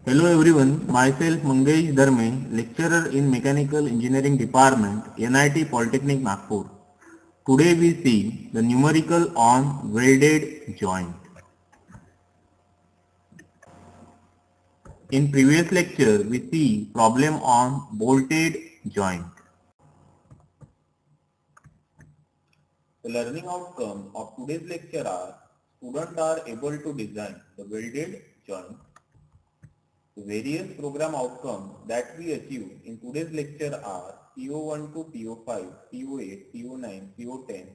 Hello everyone, myself Mangesh Dharme, lecturer in Mechanical Engineering Department, NIT Polytechnic Nagpur. Today we see the numerical on welded joint. In previous lecture, we see problem on bolted joint. The learning outcomes of today's lecture are: students are able to design the welded joint. The various program outcomes that we achieve in today's lecture are PO1 to PO5, PO8, PO9, PO10,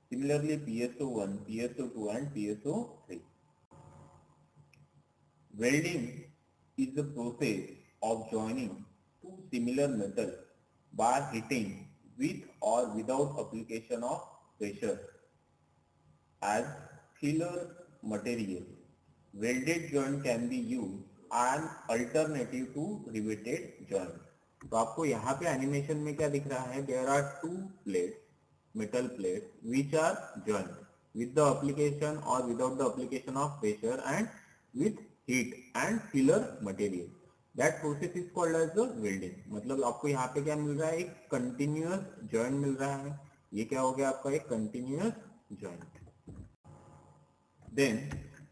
similarly PSO1, PSO2 and PSO3. Welding is the process of joining two similar metals by heating with or without application of pressure. As filler material, welded joint can be used an alternative to riveted joint. तो आपको यहाँ पे animation में क्या दिख रहा है? There are two plates, metal plates, which are joined with the application or without the application of pressure and with heat and filler material. That process is called as the welding. मतलब आपको यहाँ पे क्या मिल रहा है? एक continuous joint मिल रहा है. ये क्या हो गया आपका? एक continuous joint. Then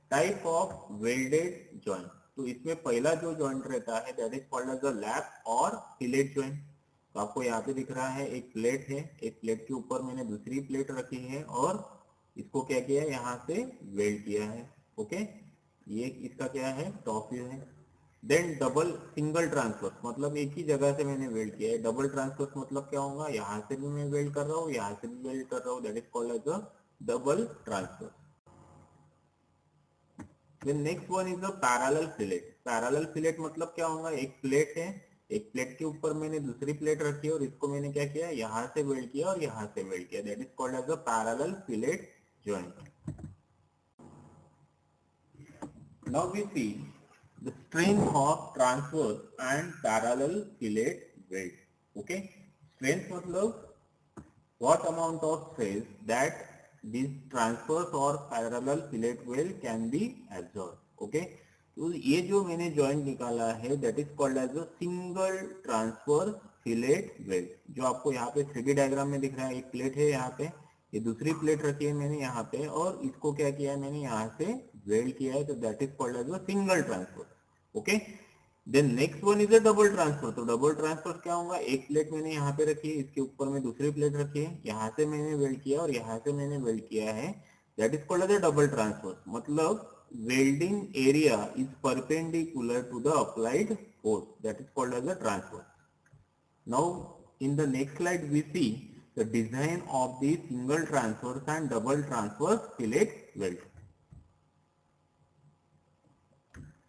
type of welded joint. तो इसमें पहला जो जॉइंट रहता है that is called as a lap और फिलेट जॉइंट. तो आपको यहाँ पे दिख रहा है एक प्लेट है, एक प्लेट के ऊपर मैंने दूसरी प्लेट रखी है और इसको क्या किया है? यहाँ से वेल्ड किया है. ओके, ये इसका क्या है? टॉप व्यू है. देन डबल सिंगल ट्रांसफर, मतलब एक ही जगह से मैंने वेल्ड किया है. डबल ट्रांसफर मतलब क्या होगा? यहाँ से भी मैं वेल्ड कर रहा हूँ, यहाँ से भी वेल्ड कर रहा हूँ. That is called as a double transfer. The next one is a parallel fillet. Parallel fillet मतलब क्या होगा? एक प्लेट है, एक प्लेट के ऊपर मैंने दूसरी प्लेट रखी है और इसको मैंने क्या किया? यहाँ से वेल्ड किया और यहाँ से वेल्ड किया. That is called as a parallel fillet joint. Now we see the strength of transverse and parallel fillet weld. Okay, strength मतलब what amount of stress that this transverse or parallel fillet weld can be absorbed. Okay, तो ये जो मैंने joint निकाला है that is called as a single transfer fillet weld. जो आपको यहाँ पे 3D डायग्राम में दिख रहा है, एक प्लेट है यहाँ पे, ये दूसरी प्लेट रखी है मैंने यहाँ पे और इसको क्या किया है? मैंने यहाँ से वेल्ड किया है. तो that is called as a single transfer. Okay, then next one is a double transfer. तो डबल ट्रांसफर क्या होगा? एक प्लेट मैंने यहाँ पे रखी है, इसके ऊपर में दूसरी प्लेट रखी है, यहाँ से मैंने वेल्ड किया और यहाँ से मैंने वेल्ड किया है. That is called as a double transfer. मतलब welding area is perpendicular to the applied force. That is called as a transfer. Now in the next slide we see the design of the single transfer and double transfer fillet weld.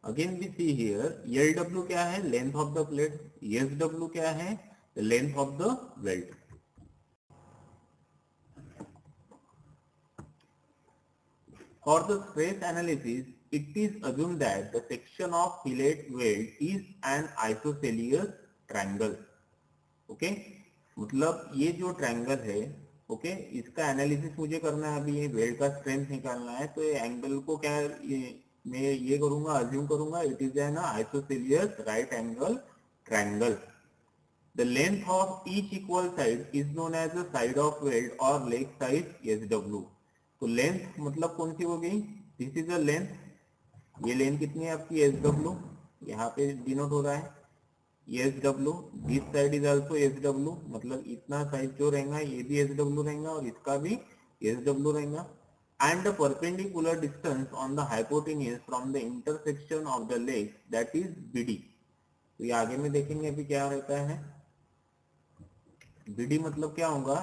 Again we see here LW क्या है? Length of the plate. SW क्या है? The length of the weld. For the stress analysis, it is assumed that the section of fillet weld is an isosceles triangle. Okay, मतलब ये जो triangle है, okay, इसका analysis मुझे करना है. अभी ये वेल्ड का स्ट्रेंथ निकालना है, तो ये एंगल को क्या मैं ये करूंगा, अज्यूम करूंगा it is an isosceles right angle triangle. The length of each equal side is known as the side of weld और लेग साइज SW. तो लेंथ मतलब कौन सी हो गई? This is a length. ये लेंथ कितनी है आपकी? SW. यहाँ पे डिनोट हो रहा है SW. This side is also SW. मतलब इतना साइज जो रहेगा ये भी SW रहेगा और इसका भी SW रहेगा. And the perpendicular distance on the hypotenuse from the intersection of the legs, that is BD. तो ये आगे में देखेंगे अभी क्या रहता है. BD मतलब क्या होगा?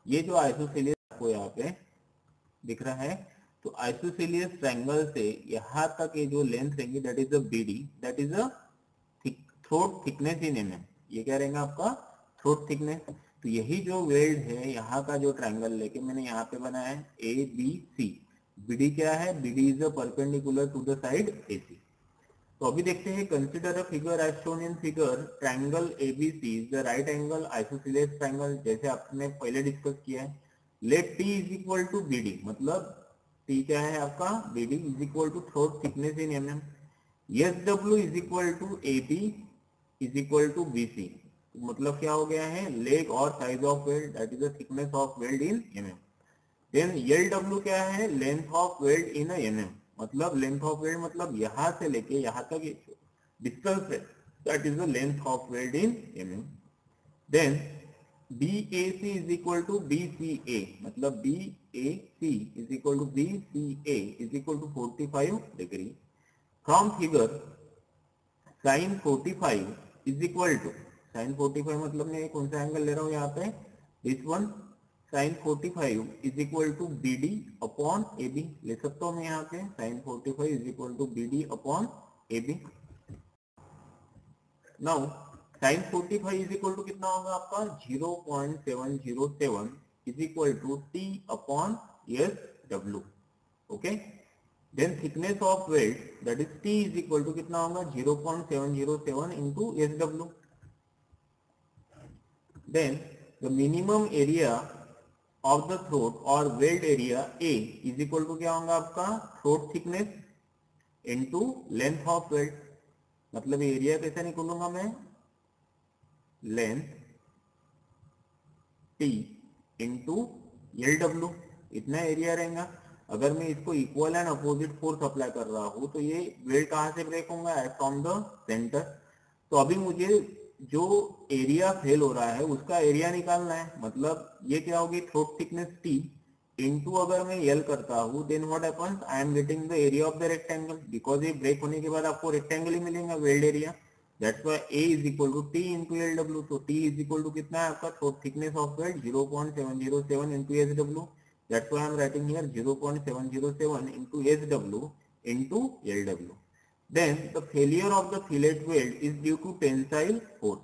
ये जो आइसोसेलियस आपको यहाँ पे दिख रहा है, तो आइसोसेलियस ट्रायंगल से यहाँ तक ये जो लेंथ रहेंगी that is a BD. That is a throat thickness in mm. ये क्या रहेगा आपका? Throat thickness. तो यही जो वेल्ड है यहाँ का जो ट्रायंगल लेके मैंने यहाँ पे बनाया है ABC. BD क्या है? BD is a perpendicular to the side AC. तो अभी देखते हैं, consider a figure as shown in figure. Triangle ABC is the right angle isosceles triangle, जैसे आपने पहले डिस्कस किया है. Let T is equal to BD, मतलब T क्या है आपका? BD is equal to throat thickness in mm. S W is equal to A B is equal to B C. मतलब क्या हो गया है, लेग और size of weld that is the thickness of weld in mm। Then L W क्या है, length of weld in mm। मतलब length of weld मतलब यहां से लेके यहां तक डिस्टेंस है, that is the length of weld in mm। Then BAC is equal to BCA, मतलब BAC is equal to BCA is equal to 45 degree। From figure sin 45 is equal to, sin 45 मतलब मैं कौन सा angle ले रहा हूँ यहाँ पे, this one, sin 45 is equal to BD upon AB। ले सकता हूँ मैं यहाँ पे sin 45 is equal to BD upon AB। Now sin 45 is equal to कितना होगा आपका 0.707 is equal to T upon SW। Okay, then thickness of weld that is T is equal to कितना होगा 0.707 into SW। Then the minimum area of the throat और weld area A is equal to क्या होगा आपका throat thickness into length of weld. मतलब area कैसे निकालूंगा मैं, लेंथ T इंटू LW, इतना एरिया रहेगा। अगर मैं इसको equal and opposite force apply कर रहा हूं तो ये वेल्ड कहां से ब्रेक होगा, फ्रॉम द सेंटर। तो अभी मुझे जो एरिया फेल हो रहा है उसका एरिया निकालना है। मतलब ये क्या होगी, थ्रोट थिकनेस T इंटू अगर मैं L करता हूँ, then what happens, I am getting the area of the rectangle, because ये ब्रेक होने के बाद आपको रेक्टेंगल ही मिलेगा weld area. That's why A is equal to T into LW। तो T is equal to कितना है आपका throat thickness of weld 0.707 into SW। That's why I am writing here 0.707 into SW into LW। Then the failure of the fillet weld is due to tensile force।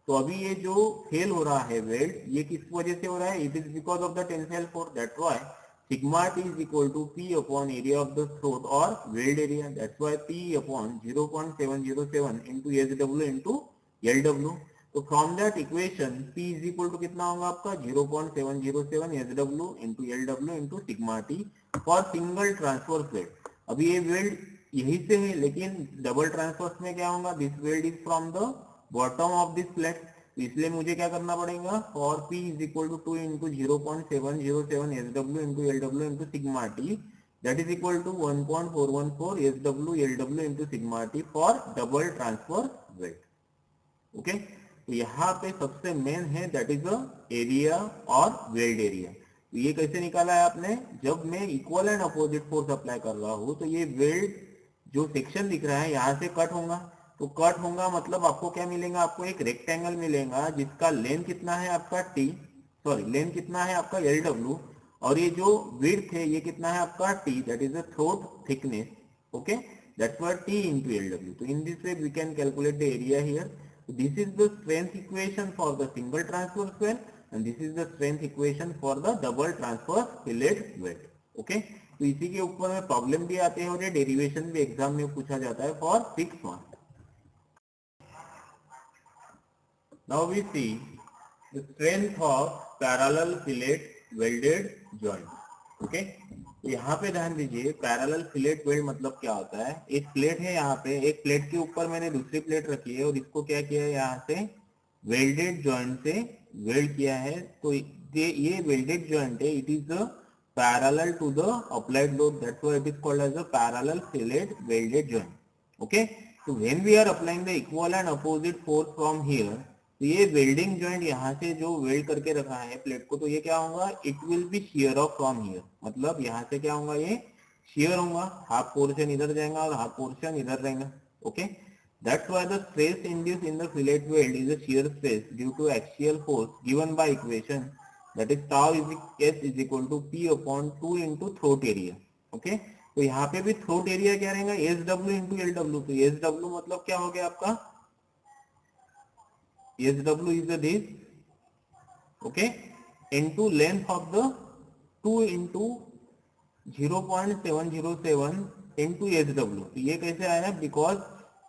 तो अभी ये जो fail हो रहा है वेल्ड, ये किस वजह से हो रहा है, it is because of the tensile force. That's why sigma T is equal to P upon area of the throat or weld area। That's why P upon 0.707 into SW into LW। तो from that equation P is equal to कितना होगा आपका 0.707 SW into LW into sigma T for single transverse weld. अभी ये weld यही से है, लेकिन डबल ट्रांसवर्स में क्या होगा, this weld is from the bottom of this plate. तो इसलिए मुझे क्या करना पड़ेगा, for P is equal to 2 into 0.707 SW into LW into sigma T, that is equal to 1.414 SW LW into sigma T for double transfer weld. Okay, तो यहाँ पे सबसे मेन है दैट इज द एरिया और weld area. तो ये कैसे निकाला है आपने, जब मैं equal and opposite force apply कर रहा हूँ तो ये वेल्ड जो सेक्शन दिख रहा है यहाँ से कट होगा। तो कट होगा मतलब आपको क्या मिलेगा, आपको एक रेक्टेंगल मिलेगा जिसका लेंथ कितना है आपका लेंथ कितना है आपका LW, और ये जो विड्थ है ये कितना है आपका T, that is the throat thickness. Okay, that's what T into LW। तो in this way we can calculate the area here. This is the strength equation for the single transverse weld and this is the strength equation for the double transverse fillet weld. Okay, तो इसी के ऊपर में problem भी आते हैं और ये डेरिवेशन भी एग्जाम में पूछा जाता है for 6 marks. Now we see the strength of parallel fillet welded joint। Okay, तो यहाँ पे ध्यान दीजिए, पैरेलल फिलेट वेल्ड मतलब क्या होता है। एक प्लेट है यहाँ पे, एक प्लेट के ऊपर मैंने दूसरी प्लेट रखी है और इसको क्या किया है, यहाँ से वेल्डेड जॉइंट से वेल्ड किया है। तो ये वेल्डेड जॉइंट है, it is the parallel to the applied load, that's why it is called as the parallel fillet welded joint. Okay, तो when we are applying the equal and opposite force from here, तो ये welding joint यहाँ से जो weld करके रखा है plate को, तो ये क्या होगा, it will be shear of from here. मतलब यहाँ से क्या होगा, ये शियर होगा, हाफ पोर्शन इधर जाएगा और हाफ पोर्शन इधर रहेगा। Okay, that's why the stress induced in the fillet weld is a shear stress due to axial force given by equation that is tau S is equal to P upon 2 into throat area. Okay, तो यहाँ पे भी throat area क्या रहेगा, SW into LW। तो SW मतलब क्या हो गया आपका, SW is this, okay, into length of the 2 into 0.707 into SW। तो ये कैसे आया, because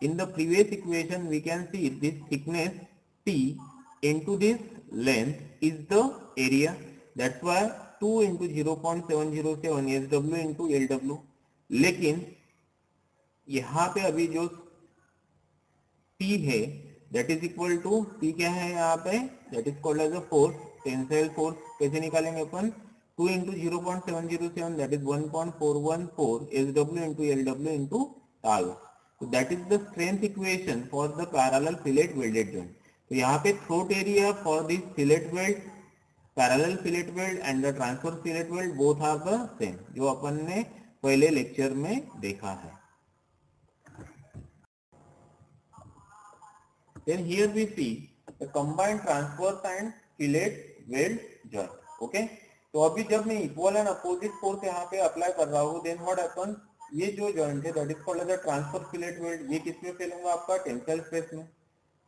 in the previous equation we can see this thickness T into this length is the area, that's why 2 into 0.707 SW into LW। लेकिन यहाँ पे अभी जो P है that is equal to, P क्या है यहाँ पे, that is called as a force, tensile force. कैसे निकालेंगे अपन, 2 into 0.707 that is 1.414 SW into LW into tau. So that is the strength equation for the parallel fillet welded joint. तो यहाँ पे throat area for this fillet weld, parallel fillet weld and the transverse fillet weld both are the same, जो अपन ने पहले lecture में देखा है। Then here we see the combined transverse and fillet weld joint. Okay. तो अभी जब मैं इक्वल एंड अपोजिट फोर्स यहाँ पे अप्लाई कर रहा हूँ, देन व्हाट हैपन, ये जो जॉइंट है that is called as a transfer fillet weld, ये किसमें फेल होगा, आपका टेंसाइल स्ट्रेस में।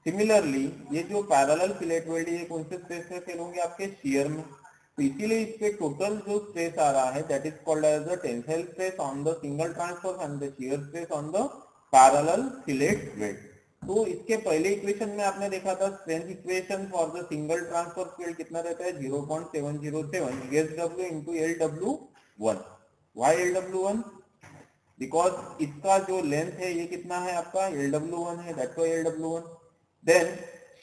सिमिलरली ये जो पैरेलल फिलेट वेल्ड ये कौन से स्ट्रेस में फेल होंगे, आपके शियर में। तो इसीलिए इस पे टोटल जो स्ट्रेस आ रहा है that is called as the tensile stress on the single transfer and the shear stress on the parallel fillet weld. तो इसके पहले इक्वेशन में आपने देखा था strength equation for the single transfer field कितना रहता है, 0.707 SW into LW1। Why LW1? Because इसका जो लेंथ है ये कितना है आपका, LW1 है, that's why LW1। Then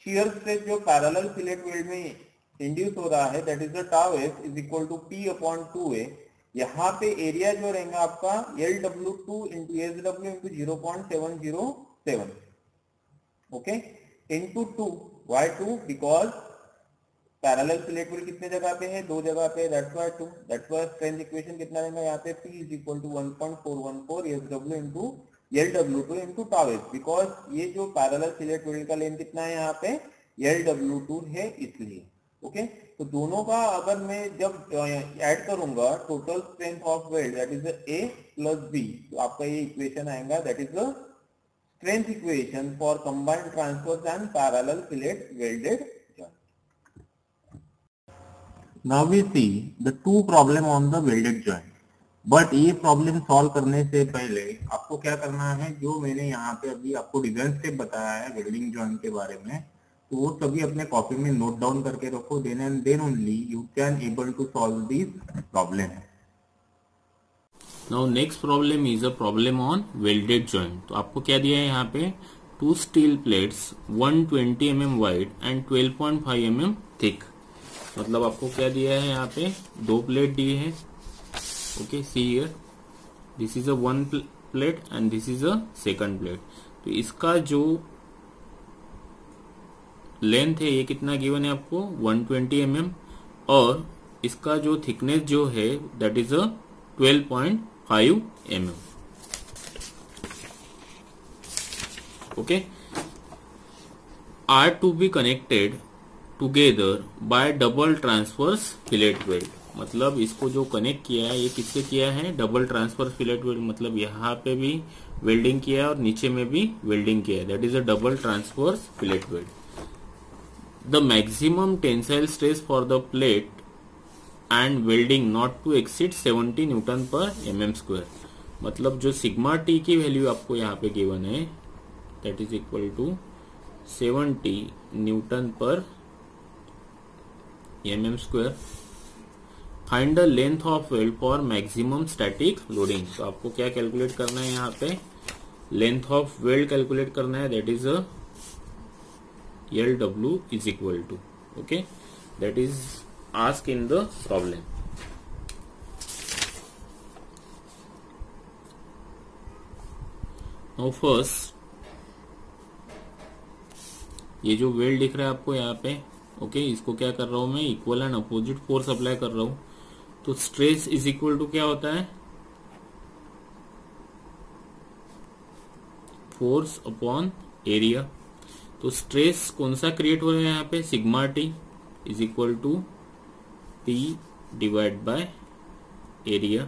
shear stress जो पैरेलल फिलेट वेल्ड में इंड्यूस हो रहा है that is the tau S is equal to P/2A। यहाँ पे एरिया जो रहेगा आपका LW2 into SW into 0.707, okay, into 2। Why 2? Because parallel fillet weld कितने जगह पे है, 2 जगह पे, that's why 2। That's why strength equation कितना रहेगा यहाँ पे, P is equal to 1.414 SW into LW2 into tau S. Because ये जो पैरेलल फिलेट वेल्ड का लेंथ कितना है यहाँ पे, LW2 है, इसलिए। ओके, तो दोनों का अगर मैं जब ऐड करूंगा total strength of weld that is A plus B, तो आपका ये इक्वेशन आएगा that is the strength equation for combined transverse and parallel fillet welded joint. Now we see the two problem on the welded joint. But ये problem solve करने से पहले आपको क्या करना है, जो मैंने यहाँ पे अभी आपको डिजाइन स्टेप बताया है वेल्डिंग जॉइंट के बारे में, तो वो सभी अपने कॉपी में नोट डाउन करके रखो, then only you can able to solve this problem. Now next problem is a problem on welded joint. तो आपको क्या दिया है यहाँ पे, 2 steel plates 120 mm wide and 12.5 mm thick। मतलब आपको क्या दिया है यहाँ पे, 2 प्लेट दिए हैं। Okay, see here, this is a 1 plate and this is a second plate. तो इसका जो लेंथ है ये कितना गिवन है आपको, 120 mm, और इसका जो थिकनेस जो है that is a 12.5 mm। okay, are to be connected together by double transverse fillet weld। मतलब इसको जो कनेक्ट किया है ये किससे किया है, डबल ट्रांसवर्स फिलेट वेल्ड। मतलब यहाँ पे भी वेल्डिंग किया है और नीचे में भी वेल्डिंग किया है, that is a double transverse fillet weld. The maximum tensile stress for the plate and welding not to exceed 70 newton per mm²। मतलब जो सिग्मा टी की वैल्यू आपको यहाँ पे गिवन है that is equal to 70 newton per mm²। Find the length of weld for maximum static loading. तो आपको क्या कैलकुलेट करना है यहाँ पे, लेंथ ऑफ वेल्ड कैलकुलेट करना है, that is a LW is equal to, okay, that is asked in the problem। Now first ये जो वेल्ड दिख रहा है आपको यहाँ पे, ओके, इसको क्या कर रहा हूं मैं, equal and opposite force apply कर रहा हूं। तो स्ट्रेस इज इक्वल टू क्या होता है, फोर्स अपॉन एरिया। तो स्ट्रेस कौन सा क्रिएट हो रहा है यहाँ पे, sigma T is equal to P divide by area.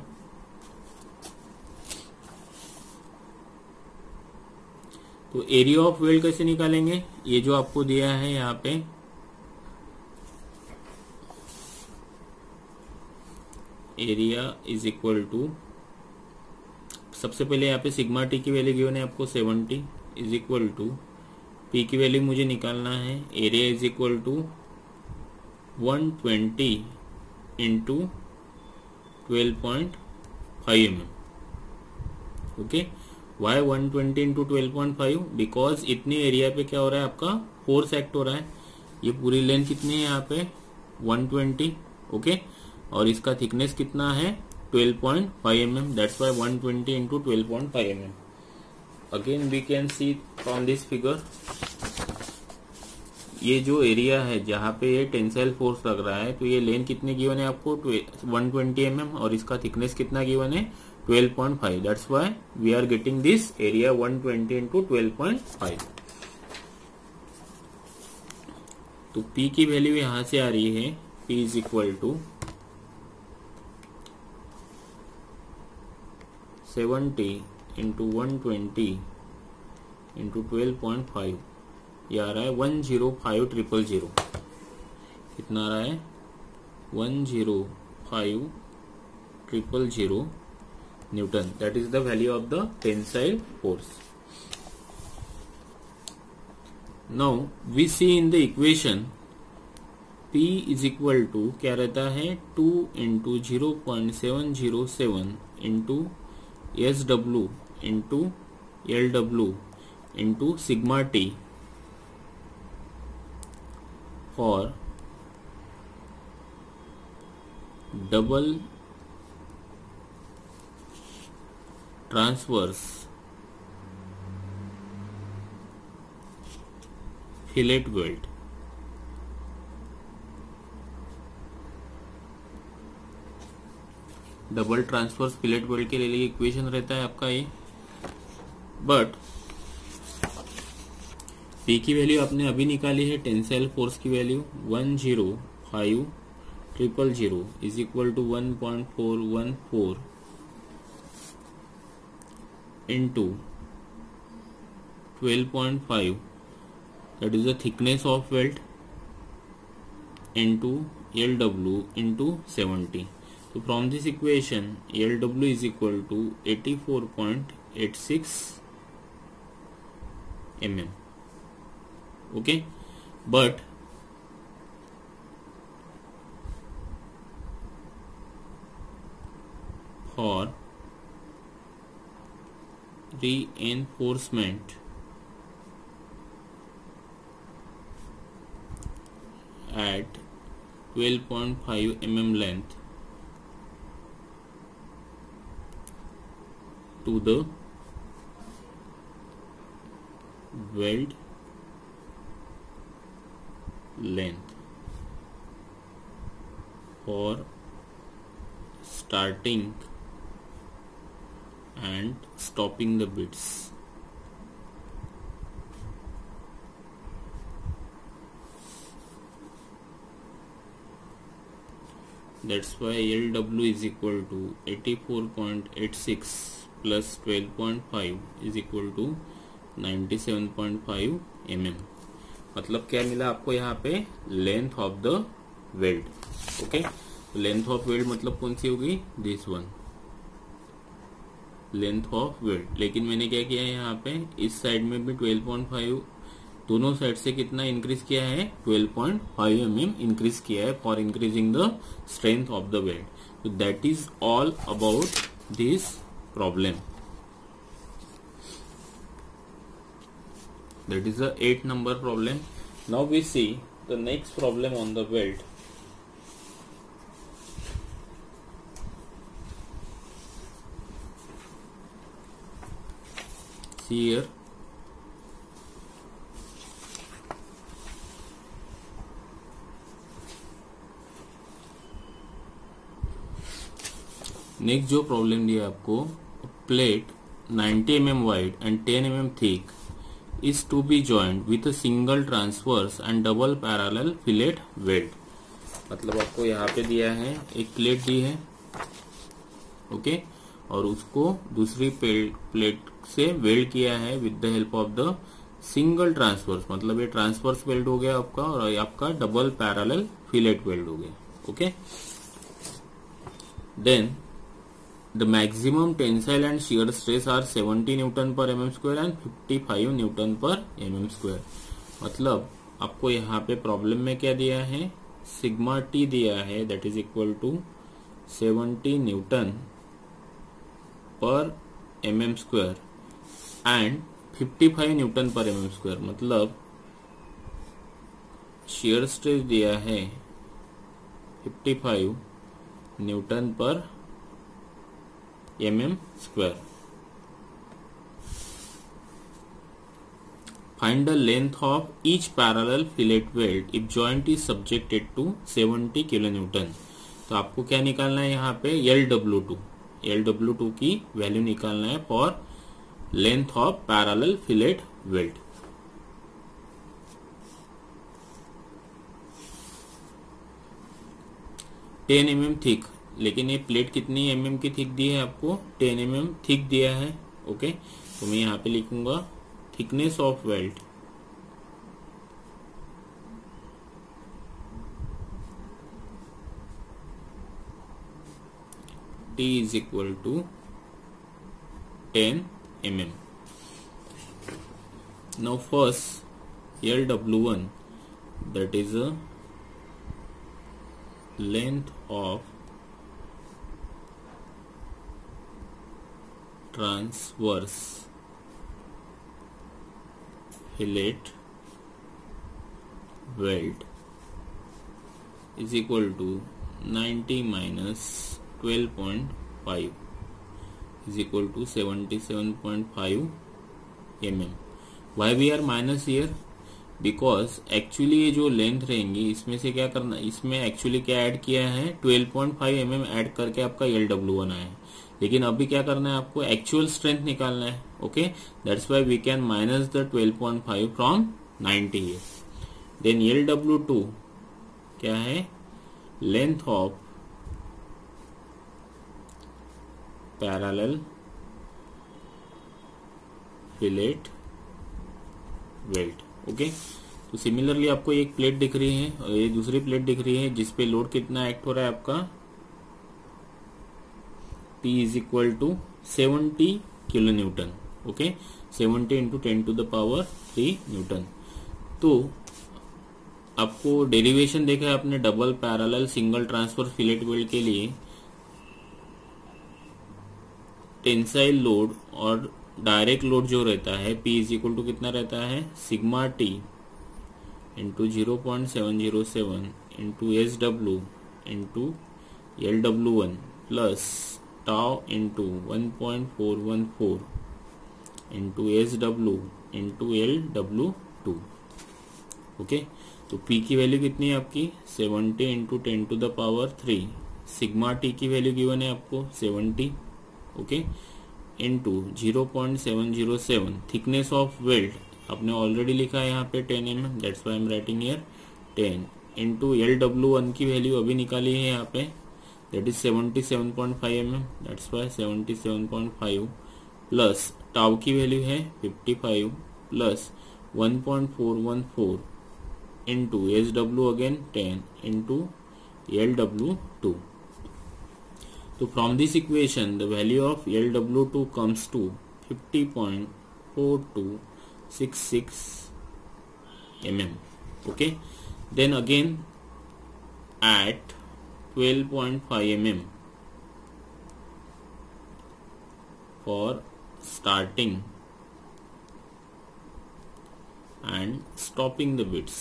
तो एरिया ऑफ वेल्ड कैसे निकालेंगे, ये जो आपको दिया है यहाँ पे, एरिया इज इक्वल टू, सबसे पहले यहाँ पे सिग्मा टी की वैल्यू गिवन है आपको 70 इज इक्वल टू P की वैल्यू मुझे निकालना है, area is equal to 120 into 12.5 mm। Okay, why 120 into 12.5 because इतने एरिया पे क्या हो रहा है आपका फोर्स एक्ट हो रहा है। ये पूरी लेंथ कितनी है यहाँ पे 120 ओके और इसका थिकनेस कितना है 12.5 mm that's why 120 into 12.5 mm। Again we can see from this figure ये जो एरिया है जहाँ पे ये टेंसाइल फोर्स लग रहा है तो ये लेंथ कितनी गिवन है आपको 120 mm और इसका थिकनेस कितना गिवन है 12.5 that's why we are getting this area 120 into 12.5। तो P की वैल्यू यहां से आ रही है P is equal to 70 into 120 into 12.5 ये आ रहा है 105,000 कितना आ रहा है 105,000 newton that is the value of the tensile force. Now we see in the equation P is equal to क्या रहता है 2 into 0.707 into SW into LW into sigma T for double transverse fillet weld। Double transverse fillet weld के लिए equation रहता है आपका ये but P की वैल्यू आपने अभी निकाली है टेंसाइल फोर्स की value 105,000 is equal to 1.414 into 12.5 that is the thickness of weld into LW into 70। तो from this equation LW is equal to 84.86 mm okay but for reinforcement at 12.5 mm length to the weld length for starting and stopping the bits that's why LW is equal to 84.86 plus 12.5 is equal to 97.5 mm। मतलब क्या मिला आपको यहाँ पे length of the weld okay. Length of weld मतलब कौन सी होगी this one length of weld. लेकिन मैंने क्या किया है यहाँ पे इस साइड में भी 12.5 दोनों साइड से कितना इंक्रीज किया है 12.5 mm इंक्रीज किया है for increasing the strength of the weld. तो that is all about this problem. That is the 8 number problem. Now we see the next problem on the weld. See here. Next जो problem दिया आपको plate 90 mm wide and 10 mm thick is to be joined with a single transverse and double parallel fillet weld। मतलब आपको यहाँ पे दिया है एक प्लेट दी है ओके और उसको दूसरी प्लेट से वेल्ड किया है with the help of the single transverse. मतलब ये ट्रांसवर्स वेल्ड हो गया आपका और आपका डबल पैरेलल फिलेट वेल्ड हो गया okay. Then the maximum tensile and shear stress are 70 Newton per mm square and 55 Newton per mm square। मतलब आपको यहाँ पे प्रॉब्लम में क्या दिया है सिग्मा टी दिया है that is equal to 70 newton per mm square and 55 newton per mm square, मतलब शियर स्ट्रेस दिया है 55 newton per mm square. Find the length of each parallel fillet weld if joint is subjected to 70 kilonewton। तो आपको क्या निकालना है यहाँ पे LW2 की वैल्यू निकालना है for length of parallel fillet weld. Ten mm thick, लेकिन ये प्लेट कितनी mm की थिक दी है आपको? 10 mm थिक दिया है। ओके, तो मैं यहाँ पे लिखूंगा thickness of weld T is equal to 10 mm. Now first LW1, that is a length of transverse fillet weld is equal to 90 minus 12.5 is equal to 77.5 mm. Why we are minus here? Because actually ये जो length रहेंगी इसमें से क्या करना, इसमें actually क्या add किया है 12.5 mm ऐड करके आपका LW1 आया है, लेकिन अभी क्या करना है आपको एक्चुअल स्ट्रेंथ निकालना है। Okay, that's why we can minus the 12.5 from 90 here. Then LW2 क्या है? Length of parallel fillet weld. Okay, तो सिमिलरली आपको एक प्लेट दिख रही है और ये दूसरी प्लेट दिख रही है जिसपे लोड कितना एक्ट हो रहा है आपका P is equal to 70 kilo Newton. Okay, 70 into 10 to the power 3 Newton. तो आपको डेरिवेशन देखा है आपने double parallel single transfer fillet weld के लिए, टेंसाइल लोड और डायरेक्ट लोड जो रहता है P इज इक्वल टू कितना रहता है? Sigma T into 0.707 into SW into LW1 plus tau into 1.414 into SW into LW2। Okay, तो P की वैल्यू कितनी है आपकी? 70 into 10 to the power 3। Sigma T की वैल्यू गिवन है आपको 70। Okay, into 0.707। Thickness of weld आपने ऑलरेडी लिखा है यहाँ पे 10 mm, that's why I am writing here 10 into LW1 की वैल्यू अभी निकाली है यहाँ पे, that is 77.5 mm, that's why 77.5 plus tau की वैल्यू है 55 plus 1.414 into SW again 10 into LW2। So from this equation the value of LW2 comes to 50.4266 mm. Okay, then again at 12.5 mm for starting and stopping the bits.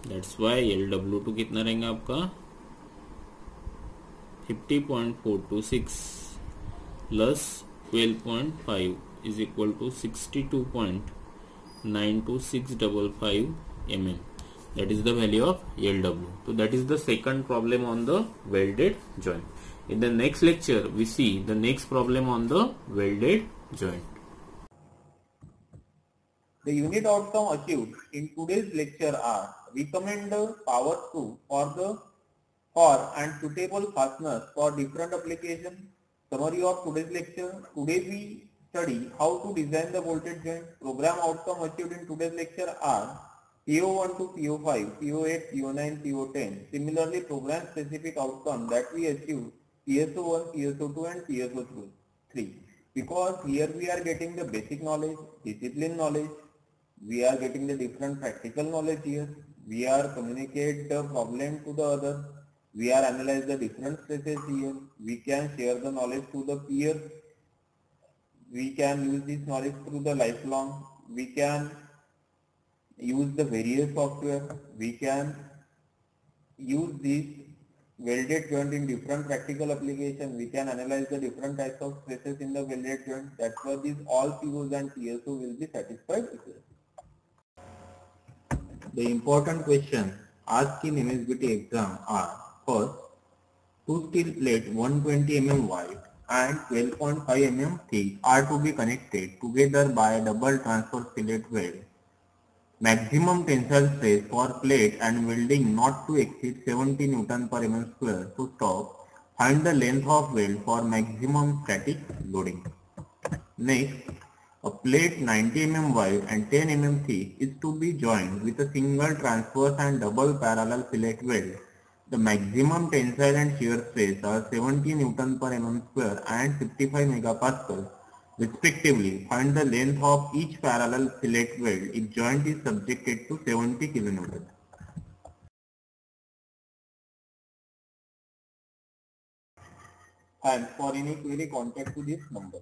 That's why LW2 कितना रहेगा आपका 50.426 plus 12.5 is equal to 62.92655 mm. That is the value of LW. So that is the second problem on the welded joint. In the next lecture we see the next problem on the welded joint. The unit outcome achieved in today's lecture are: recommend the power screw for and suitable fasteners for different applications. Summary of today's lecture. Today we study how to design the bolted joint. Program outcome achieved in today's lecture are PO1 to PO5, PO8, PO9, PO10. Similarly, program specific outcome that we achieved PSO1, PSO2 and PSO3. Because here we are getting the basic knowledge, discipline knowledge, we are getting the different practical knowledge here, we are communicate the problem to the other, We are analyze the different stresses here. We can share the knowledge to the peers. We can use this knowledge through the lifelong. We can use the various software. We can use this welded joint in different practical application. We can analyze the different types of stresses in the welded joint. That's why these all POs and PSO will be satisfied with it. The important questions asked in MSBT exam are: first, two steel plates 120 mm wide and 12.5 mm thick are to be connected together by a double transverse fillet weld. Maximum tensile stress for plate and welding not to exceed 70 Newton per mm square. To stop, find the length of weld for maximum static loading. Next, a plate 90 mm wide and 10 mm thick is to be joined with a single transverse and double parallel fillet weld. The maximum tensile and shear stress are 70 Newton per mm square and 55 megapascal respectively. Find the length of each parallel fillet weld if joint is subjected to 70 kN. Thanks. For any query, contact to this number.